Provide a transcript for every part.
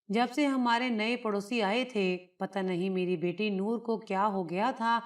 जब से हमारे नए पड़ोसी आए थे, पता नहीं मेरी बेटी नूर को क्या हो गया था।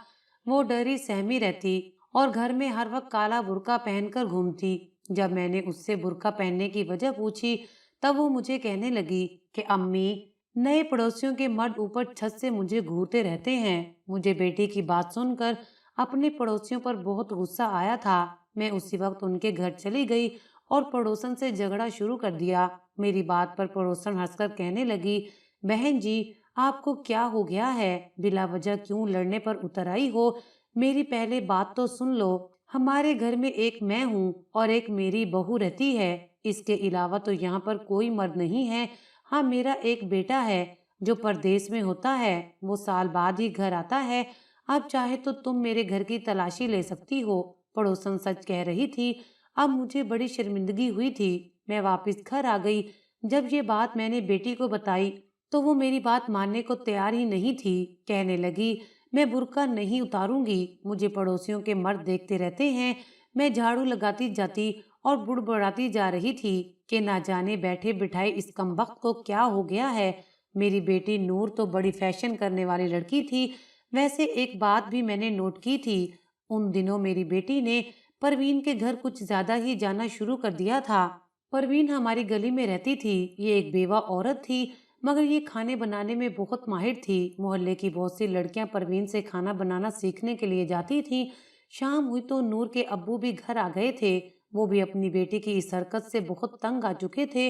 वो डरी सहमी रहती और घर में हर वक्त काला बुर्का पहनकर घूमती। जब मैंने उससे बुर्का पहनने की वजह पूछी, तब वो मुझे कहने लगी कि अम्मी, नए पड़ोसियों के मर्द ऊपर छत से मुझे घूरते रहते हैं। मुझे बेटी की बात सुनकर अपने पड़ोसियों पर बहुत गुस्सा आया था। मैं उसी वक्त उनके घर चली गई और पड़ोसन से झगड़ा शुरू कर दिया। मेरी बात पर पड़ोसन हंसकर कहने लगी, बहन जी, आपको क्या हो गया है? बिला वजह क्यों लड़ने पर उतर आई हो? मेरी पहले बात तो सुन लो। हमारे घर में एक मैं हूँ और एक मेरी बहू रहती है। इसके अलावा तो यहाँ पर कोई मर्द नहीं है। हाँ, मेरा एक बेटा है जो परदेश में होता है। वो साल बाद ही घर आता है। अब चाहे तो तुम मेरे घर की तलाशी ले सकती हो। पड़ोसन सच कह रही थी। अब मुझे बड़ी शर्मिंदगी हुई थी। मैं वापस घर आ गई। जब ये बात मैंने बेटी को बताई, तो वो मेरी बात मानने को तैयार ही नहीं थी। कहने लगी, मैं बुर्का नहीं उतारूंगी। मुझे पड़ोसियों के मर्द देखते रहते हैं। मैं झाड़ू लगाती जाती और बुड़बड़ाती जा रही थी कि ना जाने बैठे बिठाए इस कमबख्त को क्या हो गया है। मेरी बेटी नूर तो बड़ी फैशन करने वाली लड़की थी। वैसे एक बात भी मैंने नोट की थी। उन दिनों मेरी बेटी ने परवीन के घर कुछ ज्यादा ही जाना शुरू कर दिया था। परवीन हमारी गली में रहती थी। ये एक बेवा औरत थी, मगर ये खाने बनाने में बहुत माहिर थी। मोहल्ले की बहुत सी लड़कियां परवीन से खाना बनाना सीखने के लिए जाती थीं। शाम हुई तो नूर के अब्बू भी घर आ गए थे। वो भी अपनी बेटी की इस हरकत से बहुत तंग आ चुके थे।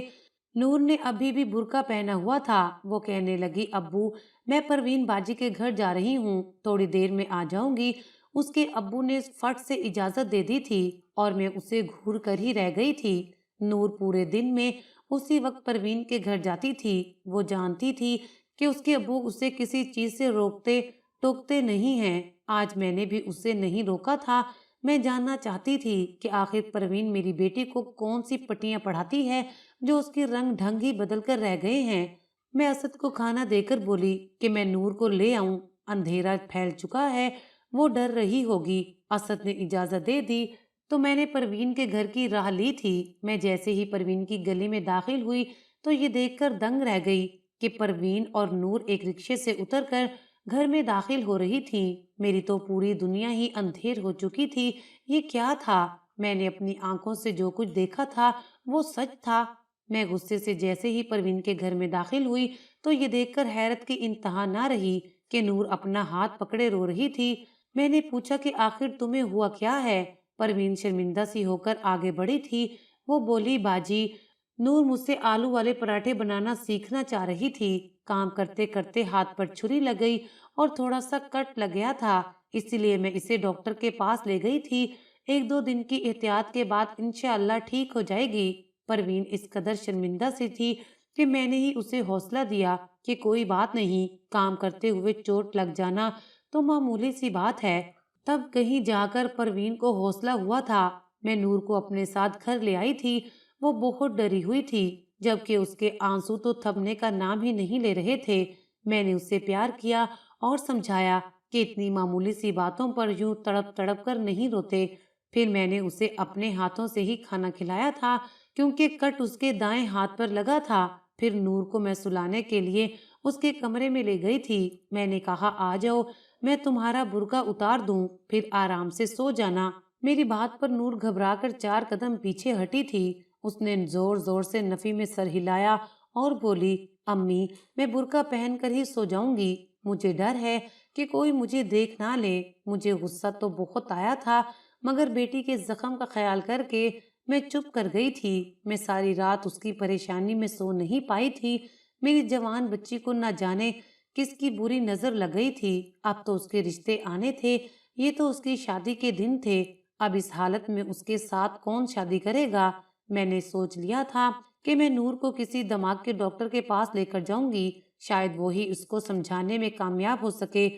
नूर ने अभी भी बुर्का पहना हुआ था। वो कहने लगी, अब्बू, मैं परवीन बाजी के घर जा रही हूँ, थोड़ी देर में आ जाऊंगी। उसके अब्बू ने फट से इजाजत दे दी थी और मैं उसे घूर कर ही रह गई थी। नूर पूरे दिन में उसी वक्त परवीन के घर जाती थी। वो जानती थी कि उसके अब्बू उसे किसी चीज से रोकते टोकते नहीं हैं। आज मैंने भी उसे नहीं रोका था। मैं जानना चाहती थी कि आखिर परवीन मेरी बेटी को कौन सी पट्टियां पढ़ाती है जो उसके रंग ढंग ही बदल कर रह गए हैं। मैं असद को खाना देकर बोली कि मैं नूर को ले आऊं। अंधेरा फैल चुका है, वो डर रही होगी। असद ने इजाजत दे दी तो मैंने परवीन के घर की राह ली थी। मैं जैसे ही परवीन की गली में दाखिल हुई तो ये देखकर दंग रह गई कि परवीन और नूर एक रिक्शे से उतरकर घर में दाखिल हो रही थी। मेरी तो पूरी दुनिया ही अंधेर हो चुकी थी। ये क्या था? मैंने अपनी आंखों से जो कुछ देखा था वो सच था। मैं गुस्से से जैसे ही परवीन के घर में दाखिल हुई तो ये देखकर हैरत की इंतहा ना रही कि नूर अपना हाथ पकड़े रो रही थी। मैंने पूछा कि आखिर तुम्हें हुआ क्या है? परवीन शर्मिंदा सी होकर आगे बढ़ी थी। वो बोली, बाजी, नूर मुझसे आलू वाले पराठे बनाना सीखना चाह रही थी। काम करते करते हाथ पर छुरी लग गई और थोड़ा सा कट लग गया था। इसीलिए मैं इसे डॉक्टर के पास ले गई थी। एक दो दिन की एहतियात के बाद इंशाअल्लाह ठीक हो जाएगी। परवीन इस कदर शर्मिंदा सी थी कि मैंने ही उसे हौसला दिया कि कोई बात नहीं, काम करते हुए चोट लग जाना तो मामूली सी बात है। तब कहीं जाकर परवीन को हौसला हुआ था। मैं नूर को अपने साथ घर ले आई थी। वो बहुत डरी हुई थी, जबकि उसके आंसू तो थमने का नाम ही नहीं ले रहे थे। मैंने उससे प्यार किया और समझाया कि इतनी मामूली सी बातों पर यूं तड़प तड़प कर नहीं रोते। फिर मैंने उसे अपने हाथों से ही खाना खिलाया था, क्योंकि कट उसके दाएं हाथ पर लगा था। फिर नूर को मैं सुलाने के लिए उसके कमरे में ले गई थी। मैंने कहा, आ जाओ, मैं तुम्हारा बुर्का उतार दूं, फिर आराम से सो जाना। मेरी बात पर नूर घबराकर 4 कदम पीछे हटी थी। उसने जोर जोर से नफी में सर हिलाया और बोली, अम्मी, मैं बुर्का पहन कर ही सो जाऊंगी। मुझे डर है कि कोई मुझे देख ना ले। मुझे गुस्सा तो बहुत आया था, मगर बेटी के जख्म का ख्याल करके मैं चुप कर गई थी। मैं सारी रात उसकी परेशानी में सो नहीं पाई थी। मेरी जवान बच्ची को न जाने किसकी बुरी नजर लग गई थी। अब तो उसके रिश्ते आने थे। ये तो उसकी शादी के दिन थे। अब इस हालत में उसके साथ कौन शादी करेगा? मैंने सोच लिया था कि मैं नूर को किसी दिमाग के डॉक्टर के पास लेकर जाऊंगी। शायद वो ही उसको समझाने में कामयाब हो सके।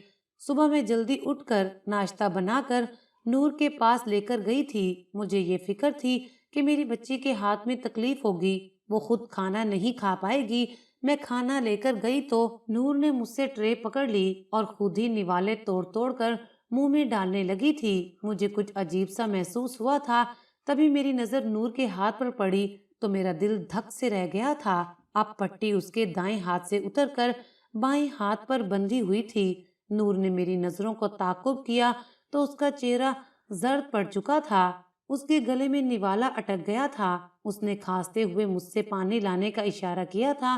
सुबह मैं जल्दी उठकर नाश्ता बनाकर नूर के पास लेकर गई थी। मुझे ये फिक्र थी कि मेरी बच्ची के हाथ में तकलीफ होगी, वो खुद खाना नहीं खा पाएगी। मैं खाना लेकर गई तो नूर ने मुझसे ट्रे पकड़ ली और खुद ही निवाले तोड़ तोड़ कर मुंह में डालने लगी थी। मुझे कुछ अजीब सा महसूस हुआ था। तभी मेरी नजर नूर के हाथ पर पड़ी तो मेरा दिल धक से रह गया था। अब पट्टी उसके दाएं हाथ से उतरकर बाएं हाथ पर बंधी हुई थी। नूर ने मेरी नजरों को ताकुब किया तो उसका चेहरा जर्द पड़ चुका था। उसके गले में निवाला अटक गया था। उसने खांसते हुए मुझसे पानी लाने का इशारा किया था।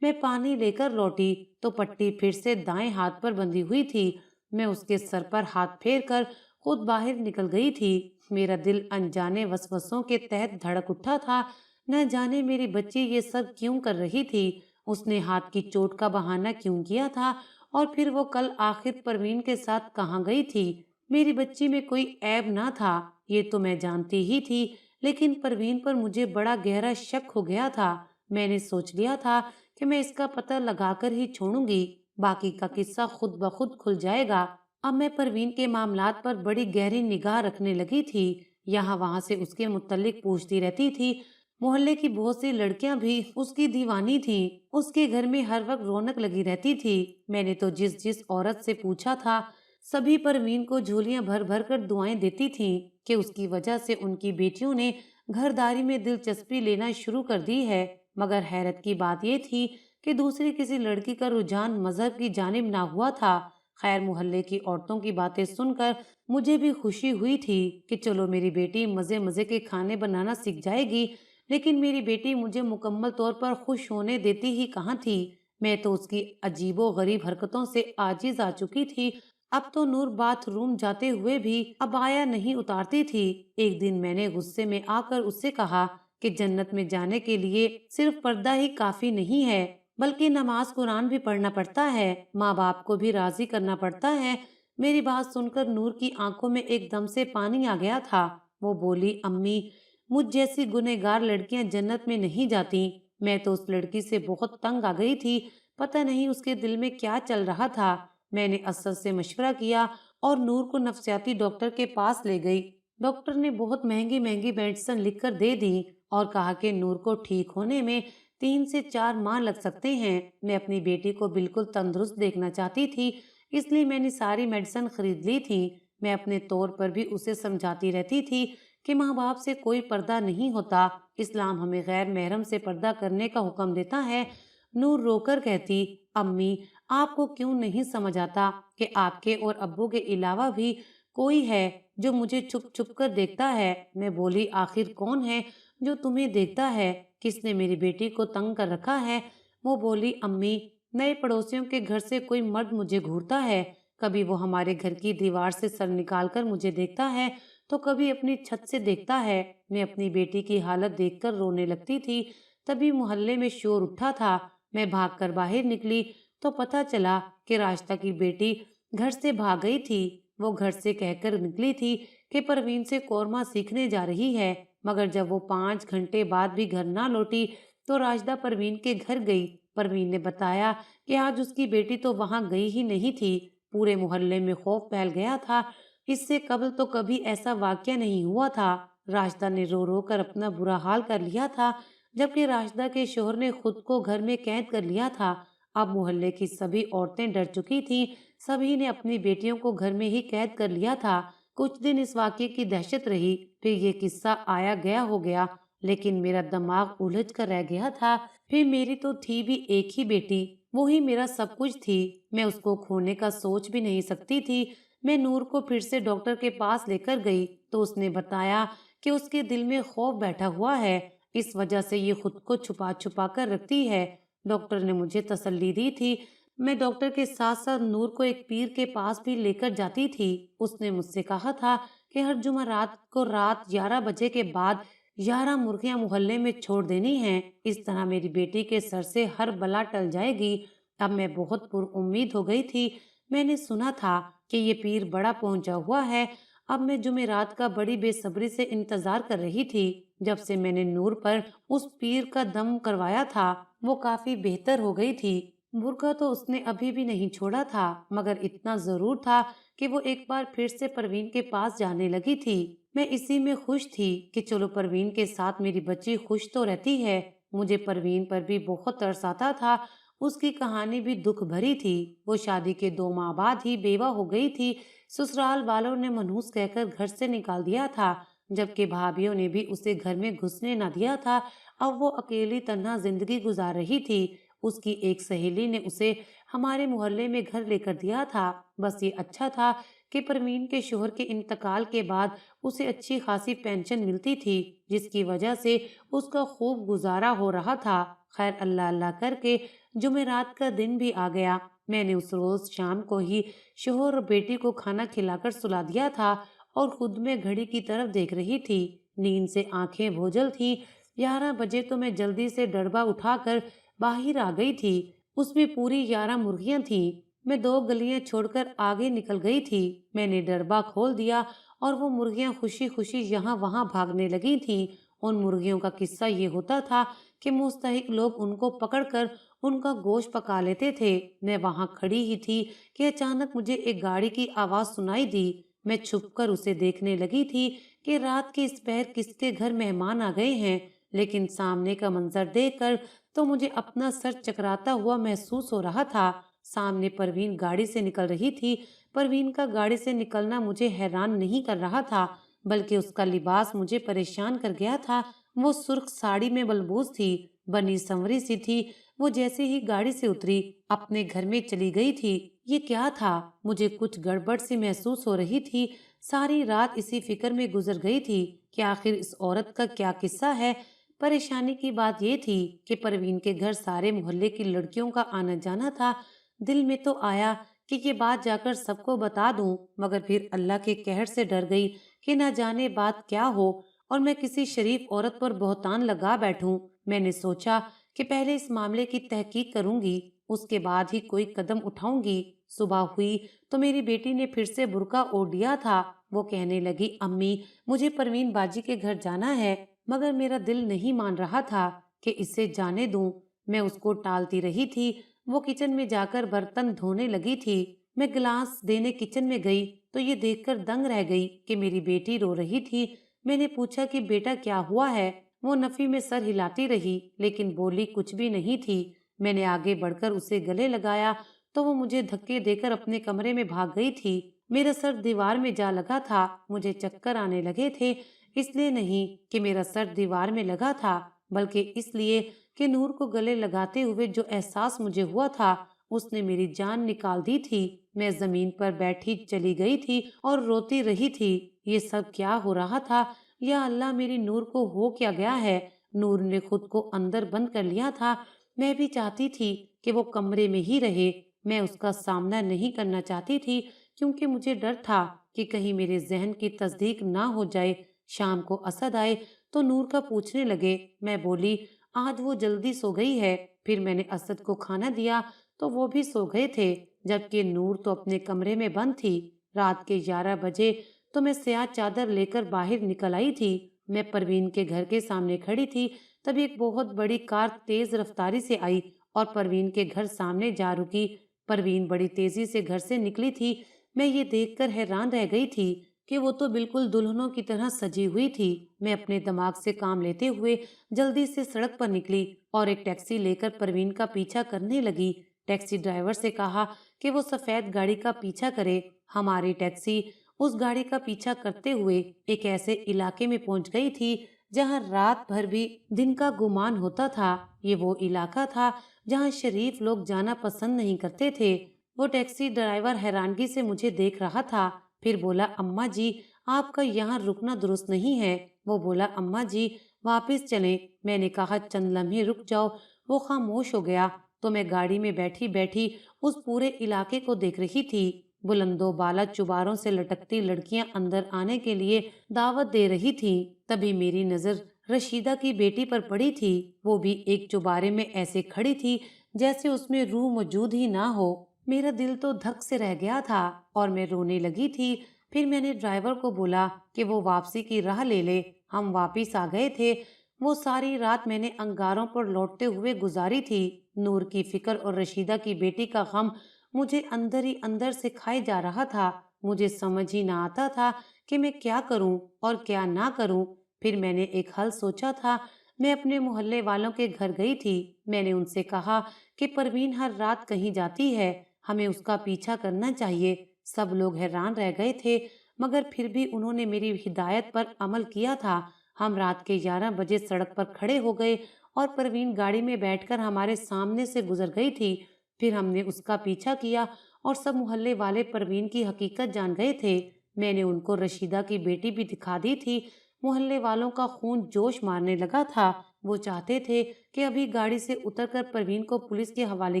मैं पानी लेकर लौटी तो पट्टी फिर से दाएं हाथ पर बंधी हुई थी। मैं उसके सर पर हाथ फेर कर खुद बाहर निकल गई थी। मेरा दिल अनजाने वसवसों के तहत धड़क उठा था। न जाने मेरी बच्ची ये सब क्यों कर रही थी। उसने हाथ की चोट का बहाना क्यों किया था, और फिर वो कल आखिर परवीन के साथ कहाँ गई थी। मेरी बच्ची में कोई ऐब ना था, ये तो मैं जानती ही थी, लेकिन परवीन पर मुझे बड़ा गहरा शक हो गया था। मैंने सोच लिया था कि मैं इसका पता लगाकर ही छोड़ूंगी, बाकी का किस्सा खुद ब खुद खुल जाएगा। अब मैं परवीन के मामलात पर बड़ी गहरी निगाह रखने लगी थी। यहाँ वहां से उसके मुत्तलिक पूछती रहती थी। मोहल्ले की बहुत सी लड़कियां भी उसकी दीवानी थीं। उसके घर में हर वक्त रौनक लगी रहती थी। मैंने तो जिस जिस औरत से पूछा था, सभी परवीन को झोलियां भर भर कर दुआएं देती थीं कि उसकी वजह से उनकी बेटियों ने घरदारी में दिलचस्पी लेना शुरू कर दी है। मगर हैरत की बात यह थी कि दूसरी किसी लड़की का रुझान मजहब की जानिब ना हुआ था। खैर, मोहल्ले की औरतों की बातें सुनकर मुझे भी खुशी हुई थी कि चलो मेरी बेटी मजे मजे के खाने बनाना सीख जाएगी। लेकिन मेरी बेटी मुझे मुकम्मल तौर पर खुश होने देती ही कहाँ थी। मैं तो उसकी अजीबो गरीब हरकतों से आजिज आ चुकी थी। अब तो नूर बाथरूम जाते हुए भी अबाया नहीं उतारती थी। एक दिन मैंने गुस्से में आकर उससे कहा कि जन्नत में जाने के लिए सिर्फ पर्दा ही काफी नहीं है, बल्कि नमाज कुरान भी पढ़ना पड़ता है, माँ बाप को भी राजी करना पड़ता है। मेरी बात सुनकर नूर की आंखों में एकदम से पानी आ गया था। वो बोली, अम्मी, मुझ जैसी गुनहगार लड़कियां जन्नत में नहीं जाती। मैं तो उस लड़की से बहुत तंग आ गई थी। पता नहीं उसके दिल में क्या चल रहा था। मैंने असद से मशवरा किया और नूर को नफ्सियाती डॉक्टर के पास ले गई। डॉक्टर ने बहुत महंगी महंगी मेडिसिन लिखकर दे दी और कहा कि नूर को ठीक होने में 3 से 4 माह लग सकते हैं। मैं अपनी बेटी को बिल्कुल तंदुरुस्त देखना चाहती थी, इसलिए मैंने सारी मेडिसिन खरीद ली थी। मैं अपने तौर पर भी उसे समझाती रहती थी कि माँ बाप से कोई पर्दा नहीं होता। इस्लाम हमें गैर महरम से पर्दा करने का हुक्म देता है। नूर रोकर कहती, अम्मी, आपको क्यों नहीं समझ आता कि आपके और अब्बू के अलावा भी कोई है जो मुझे छुप छुप कर देखता है। मैं बोली, आखिर कौन है जो तुम्हें देखता है? किसने मेरी बेटी को तंग कर रखा है? वो बोली, अम्मी, नए पड़ोसियों के घर से कोई मर्द मुझे घूरता है। कभी वो हमारे घर की दीवार से सर निकाल कर मुझे देखता है, तो कभी अपनी छत से देखता है। मैं अपनी बेटी की हालत देखकर रोने लगती थी। तभी मोहल्ले में शोर उठा था। मैं भागकर बाहर निकली तो पता चला कि राशिदा की बेटी घर से भाग गई थी। वो घर से कहकर निकली थी कि परवीन से कोरमा सीखने जा रही है, मगर जब वो 5 घंटे बाद भी घर ना लौटी तो राशिदा परवीन के घर गई। परवीन ने बताया कि आज उसकी बेटी तो वहां गई ही नहीं थी। पूरे मोहल्ले में खौफ फैल गया था। इससे कबल तो कभी ऐसा वाकया नहीं हुआ था। राशिदा ने रो रो कर अपना बुरा हाल कर लिया था, जबकि राशिदा के शोहर ने खुद को घर में कैद कर लिया था। अब मोहल्ले की सभी औरतें डर चुकी थीं। सभी ने अपनी बेटियों को घर में ही कैद कर लिया था। कुछ दिन इस वाकये की दहशत रही, फिर ये किस्सा आया गया हो गया, लेकिन मेरा दिमाग उलझ कर रह गया था। फिर मेरी तो थी भी एक ही बेटी, वो ही मेरा सब कुछ थी। मैं उसको खोने का सोच भी नहीं सकती थी। मैं नूर को फिर से डॉक्टर के पास लेकर गई तो उसने बताया कि उसके दिल में खौफ बैठा हुआ है, इस वजह से ये खुद को छुपा छुपा कर रखती है। डॉक्टर ने मुझे तसल्ली दी थी। मैं डॉक्टर के साथ साथ नूर को एक पीर के पास भी लेकर जाती थी। उसने मुझसे कहा था कि हर जुमेरात को रात 11 बजे के बाद 11 मुर्गियां मोहल्ले में छोड़ देनी हैं। इस तरह मेरी बेटी के सर से हर बला टल जाएगी। अब मैं बहुत पुरउम्मीद हो गई थी। मैंने सुना था कि ये पीर बड़ा पहुंचा हुआ है। अब मैं जुमेरात का बड़ी बेसब्री से इंतजार कर रही थी। जब से मैंने नूर पर उस पीर का दम करवाया था, वो काफी बेहतर हो गई थी। बुर्का तो उसने अभी भी नहीं छोड़ा था, मगर इतना जरूर था कि वो एक बार फिर से परवीन के पास जाने लगी थी। मैं इसी में खुश थी कि चलो परवीन के साथ मेरी बच्ची खुश तो रहती है। मुझे परवीन पर भी बहुत तरस आता था। उसकी कहानी भी दुख भरी थी। वो शादी के 2 माह बाद ही बेवा हो गई थी। ससुराल वालों ने मनहूस कहकर घर से निकाल दिया था, जबकि भाभीियों ने भी उसे घर में घुसने न दिया था। अब वो अकेली तन्हा जिंदगी गुजार रही थी। उसकी एक सहेली ने उसे हमारे मोहल्ले में घर लेकर दिया था। बस ये अच्छा था कि परवीन के शोहर के इंतकाल के बाद उसे अच्छी खासी पेंशन मिलती थी, जिसकी वजह से उसका खूब गुजारा हो रहा था। खैर, अल्लाह अल्लाह करके जुमेरात का दिन भी आ गया। मैंने उस रोज शाम को ही शोहर और बेटी को खाना खिलाकर सुला दिया था और खुद में घड़ी की तरफ देख रही थी। नींद से आंखें बोझल थी। 11 बजे तो मैं जल्दी से डरबा उठाकर बाहर आ गई थी। उसमें पूरी 11 मुर्गियां थीं। मैं 2 गलियां छोड़कर आगे निकल गई थी। मैंने डरबा खोल दिया और वो मुर्गियां खुशी खुशी यहाँ वहां भागने लगी थीं। उन मुर्गियों का किस्सा ये होता था कि मुस्तहिक लोग उनको पकड़कर उनका गोश्त पका लेते थे। मैं वहां खड़ी ही थी कि अचानक मुझे एक गाड़ी की आवाज सुनाई दी। मैं छुपकर उसे देखने लगी थी कि रात के इस पहर किसके घर मेहमान आ गए हैं, लेकिन सामने का मंजर देखकर तो मुझे अपना सर चकराता हुआ महसूस हो रहा था। सामने परवीन गाड़ी से निकल रही थी। परवीन का गाड़ी से निकलना मुझे हैरान नहीं कर रहा था, बल्कि उसका लिबास मुझे परेशान कर गया था। वो सुर्ख साड़ी में बलबूस थी, बनी संवरी सी थी। वो जैसे ही गाड़ी से उतरी अपने घर में चली गई थी। ये क्या था? मुझे कुछ गड़बड़ सी महसूस हो रही थी। सारी रात इसी फिक्र में गुजर गई थी कि आखिर इस औरत का क्या किस्सा है। परेशानी की बात ये थी कि परवीन के घर सारे मोहल्ले की लड़कियों का आना जाना था। दिल में तो आया कि ये बात जाकर सबको बता दूं, मगर फिर अल्लाह के कहर से डर गई कि ना जाने बात क्या हो और मैं किसी शरीफ औरत पर बहतान लगा बैठूं। मैंने सोचा कि पहले इस मामले की तहकीक करूंगी, उसके बाद ही कोई कदम उठाऊंगी। सुबह हुई तो मेरी बेटी ने फिर से बुर्का ओढ़ लिया था। वो कहने लगी, अम्मी, मुझे परवीन बाजी के घर जाना है। मगर मेरा दिल नहीं मान रहा था कि इसे जाने दूं। मैं उसको टालती रही थी। वो किचन में जाकर बर्तन धोने लगी थी। मैं गिलास देने किचन में गई तो ये देखकर दंग रह गई कि मेरी बेटी रो रही थी। मैंने पूछा कि बेटा क्या हुआ है? वो नफी में सर हिलाती रही, लेकिन बोली कुछ भी नहीं थी। मैंने आगे बढ़कर उसे गले लगाया तो वो मुझे धक्के देकर अपने कमरे में भाग गई थी। मेरा सर दीवार में जा लगा था। मुझे चक्कर आने लगे थे, इसलिए नहीं कि मेरा सर दीवार में लगा था, बल्कि इसलिए कि नूर को गले लगाते हुए जो एहसास मुझे हुआ था, उसने मेरी जान निकाल दी थी। मैं जमीन पर बैठी चली गई थी और रोती रही थी। ये सब क्या हो रहा था? या अल्लाह, मेरी नूर को हो क्या गया है? नूर ने खुद को अंदर बंद कर लिया था। मैं भी चाहती थी कि वो कमरे में ही रहे। मैं उसका सामना नहीं करना चाहती थी, क्योंकि मुझे डर था कि कहीं मेरे जहन की तस्दीक ना हो जाए। शाम को असद आए तो नूर का पूछने लगे। मैं बोली, आज वो जल्दी सो गई है। फिर मैंने असद को खाना दिया तो वो भी सो गए थे, जबकि नूर तो अपने कमरे में बंद थी। रात के 11 बजे तो मैं स्याह चादर लेकर बाहर निकल आई थी। मैं परवीन के घर के सामने खड़ी थी, तभी एक बहुत बड़ी कार तेज रफ्तारी से आई और परवीन के घर सामने जा रुकी। परवीन बड़ी तेजी से घर से निकली थी। मैं ये देखकर हैरान रह गई थी कि वो तो बिल्कुल दुल्हनों की तरह सजी हुई थी। मैं अपने दिमाग से काम लेते हुए जल्दी से सड़क पर निकली और एक टैक्सी लेकर परवीन का पीछा करने लगी। टैक्सी ड्राइवर से कहा कि वो सफेद गाड़ी का पीछा करे। हमारी टैक्सी उस गाड़ी का पीछा करते हुए एक ऐसे इलाके में पहुंच गई थी जहां रात भर भी दिन का गुमान होता था। ये वो इलाका था जहां शरीफ लोग जाना पसंद नहीं करते थे। वो टैक्सी ड्राइवर हैरानगी से मुझे देख रहा था। फिर बोला, अम्मा जी, आपका यहाँ रुकना दुरुस्त नहीं है। वो बोला, अम्मा जी, वापस चलें। मैंने कहा, चंद लम्हे रुक जाओ। वो खामोश हो गया तो मैं गाड़ी में बैठी बैठी उस पूरे इलाके को देख रही थी। बुलंदो बाला चुबारों से लटकती लड़कियां अंदर आने के लिए दावत दे रही थीं। तभी मेरी नजर रशीदा की बेटी पर पड़ी थी। वो भी एक चुबारे में ऐसे खड़ी थी जैसे उसमें रूह मौजूद ही ना हो। मेरा दिल तो धक से रह गया था और मैं रोने लगी थी। फिर मैंने ड्राइवर को बोला कि वो वापसी की राह ले ले। हम वापिस आ गए थे। वो सारी रात मैंने अंगारों पर लौटते हुए गुजारी थी। नूर की फिक्र और रशीदा की बेटी का गम मुझे अंदर ही अंदर से खाए जा रहा था। मुझे समझ ही ना आता था कि मैं क्या करूं और क्या ना करूं। फिर मैंने एक हल सोचा था। मैं अपने मोहल्ले वालों के घर गई थी। मैंने उनसे कहा कि परवीन हर रात कहीं जाती है, हमें उसका पीछा करना चाहिए। सब लोग हैरान रह गए थे, मगर फिर भी उन्होंने मेरी हिदायत पर अमल किया था। हम रात के 11 बजे सड़क पर खड़े हो गए और परवीन गाड़ी में बैठकर हमारे सामने से गुजर गई थी। फिर हमने उसका पीछा किया और सब मोहल्ले वाले परवीन की हकीकत जान गए थे। मैंने उनको रशीदा की बेटी भी दिखा दी थी। मोहल्ले वालों का खून जोश मारने लगा था। वो चाहते थे कि अभी गाड़ी से उतरकर परवीन को पुलिस के हवाले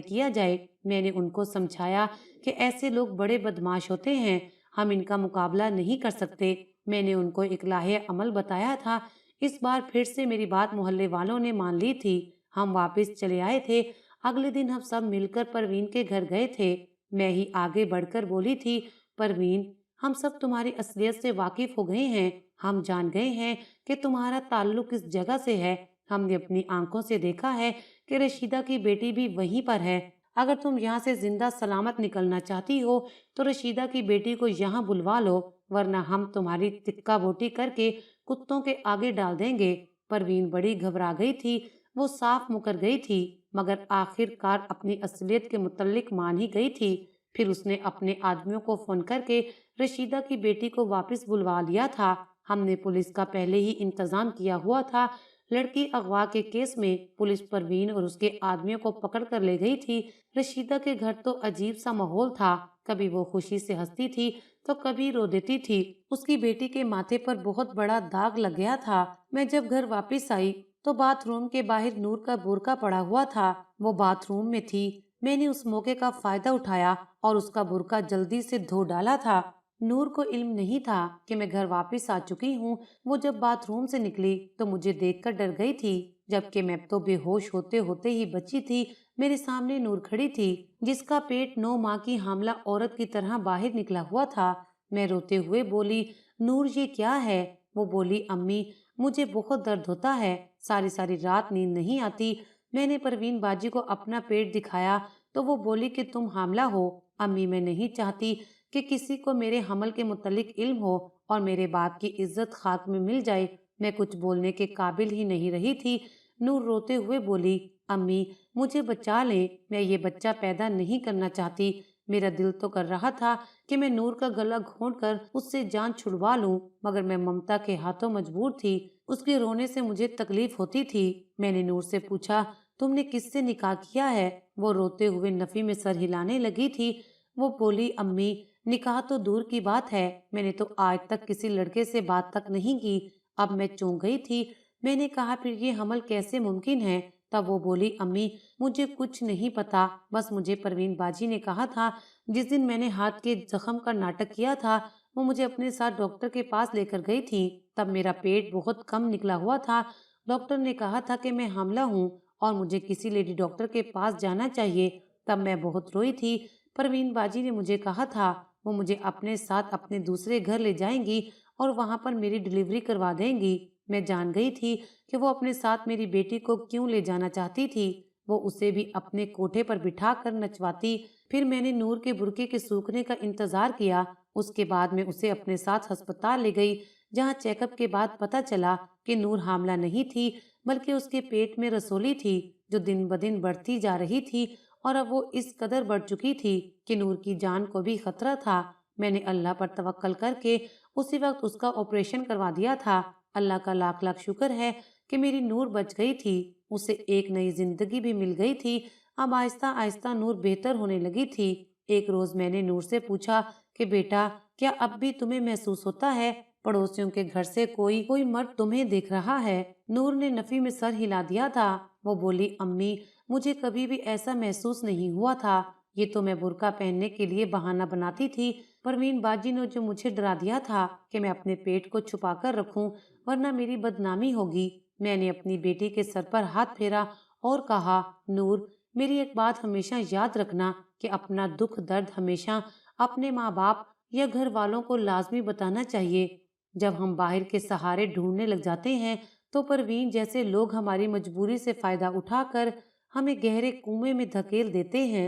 किया जाए। मैंने उनको समझाया कि ऐसे लोग बड़े बदमाश होते हैं, हम इनका मुकाबला नहीं कर सकते। मैंने उनको इकलाहे अमल बताया था। इस बार फिर से मेरी बात मोहल्ले वालों ने मान ली थी। हम वापस चले आए थे। अगले दिन हम सब मिलकर परवीन के घर गए थे। मैं ही आगे बढ़कर बोली थी, परवीन, हम सब तुम्हारी असलियत से वाकिफ हो गए हैं। हम जान गए हैं कि तुम्हारा ताल्लुक किस जगह से है। हमने अपनी आंखों से देखा है कि रशीदा की बेटी भी वहीं पर है। अगर तुम यहाँ से जिंदा सलामत निकलना चाहती हो तो रशीदा की बेटी को यहाँ बुलवा लो, वरना हम तुम्हारी तिक्का बोटी करके कुत्तों के आगे डाल देंगे। परवीन बड़ी घबरा गई थी। वो साफ मुकर गई थी, मगर आखिरकार अपनी असलियत के मुतल्लिक मान ही गई थी। फिर उसने अपने आदमियों को फोन करके रशीदा की बेटी को वापस बुलवा लिया था। हमने पुलिस का पहले ही इंतजाम किया हुआ था। लड़की अगवा के केस में पुलिस परवीन और उसके आदमियों को पकड़ कर ले गई थी। रशीदा के घर तो अजीब सा माहौल था। कभी वो खुशी से हंसती थी तो कभी रो देती थी। उसकी बेटी के माथे पर बहुत बड़ा दाग लग गया था। मैं जब घर वापस आई तो बाथरूम के बाहर नूर का बुर्का पड़ा हुआ था। वो बाथरूम में थी। मैंने उस मौके का फायदा उठाया और उसका बुर्का जल्दी से धो डाला था। नूर को इल्म नहीं था कि मैं घर वापस आ चुकी हूँ। वो जब बाथरूम से निकली तो मुझे देखकर डर गई थी, जबकि मैं तो बेहोश होते होते ही बची थी। मेरे सामने नूर खड़ी थी, जिसका पेट 9 माह की हामला औरत की तरह बाहर निकला हुआ था। मैं रोते हुए बोली, नूर ये क्या है? वो बोली, अम्मी, मुझे बहुत दर्द होता है, सारी सारी रात नींद नहीं आती। मैंने परवीन बाजी को अपना पेट दिखाया तो वो बोली कि तुम हामला हो। अम्मी, मैं नहीं चाहती कि किसी को मेरे हमल के मुतल्लिक इल्म हो और मेरे बाप की इज्जत खाक में मिल जाए। मैं कुछ बोलने के काबिल ही नहीं रही थी। नूर रोते हुए बोली, अम्मी, मुझे बचा ले, मैं ये बच्चा पैदा नहीं करना चाहती। मेरा दिल तो कर रहा था कि मैं नूर का गला घोंट कर उससे जान छुड़वा लूं, मगर मैं ममता के हाथों मजबूर थी। उसके रोने से मुझे तकलीफ होती थी। मैंने नूर से पूछा, तुमने किससे निकाह किया है? वो रोते हुए नफी में सर हिलाने लगी थी। वो बोली, अम्मी, निकाह तो दूर की बात है, मैंने तो आज तक किसी लड़के से बात तक नहीं की। अब मैं चौंक गई थी। मैंने कहा, फिर ये हमल कैसे मुमकिन है? तब वो बोली, अम्मी, मुझे कुछ नहीं पता, बस मुझे परवीन बाजी ने कहा था। जिस दिन मैंने हाथ के जख्म का नाटक किया था, वो मुझे अपने साथ डॉक्टर के पास लेकर गई थी। तब मेरा पेट बहुत कम निकला हुआ था। डॉक्टर ने कहा था कि मैं हामला हूँ और मुझे किसी लेडी डॉक्टर के पास जाना चाहिए। तब मैं बहुत रोई थी। परवीन बाजी ने मुझे कहा था वो मुझे अपने साथ अपने दूसरे घर ले जाएंगी और वहां पर मेरी डिलीवरी करवा देंगी। मैं जान गई थी कि वो अपने साथ मेरी बेटी को क्यों ले जाना चाहती थी। वो उसे भी अपने कोठे पर बिठा कर नचवाती। फिर मैंने नूर के बुरके के सूखने का इंतजार किया। उसके बाद मैं उसे अपने साथ अस्पताल ले गई, जहाँ चेकअप के बाद पता चला कि नूर हामला नहीं थी, बल्कि उसके पेट में रसोली थी, जो दिन ब दिन बढ़ती जा रही थी और अब वो इस कदर बढ़ चुकी थी कि नूर की जान को भी खतरा था। मैंने अल्लाह पर तवक्कल करके उसी वक्त उसका ऑपरेशन करवा दिया था। अल्लाह का लाख लाख शुक्र है कि मेरी नूर बच गई थी। उसे एक नई जिंदगी भी मिल गई थी। अब आहिस्ता आहिस्ता नूर बेहतर होने लगी थी। एक रोज मैंने नूर से पूछा कि बेटा, क्या अब भी तुम्हें महसूस होता है पड़ोसियों के घर से कोई कोई मर्द तुम्हें देख रहा है? नूर ने नफी में सर हिला दिया था। वो बोली, अम्मी, मुझे कभी भी ऐसा महसूस नहीं हुआ था। ये तो मैं बुर्का पहनने के लिए बहाना बनाती थी। परवीन बाजी ने जो मुझे डरा दिया था कि मैं अपने पेट को छुपा कर रखूं, वरना मेरी बदनामी होगी। मैंने अपनी बेटी के सर पर हाथ फेरा और कहा, नूर, मेरी एक बात हमेशा याद रखना कि अपना दुख दर्द हमेशा अपने माँ बाप या घर वालों को लाजमी बताना चाहिए। जब हम बाहर के सहारे ढूंढने लग जाते हैं तो परवीन जैसे लोग हमारी मजबूरी से फायदा उठाकर हमें गहरे कुएं में धकेल देते हैं।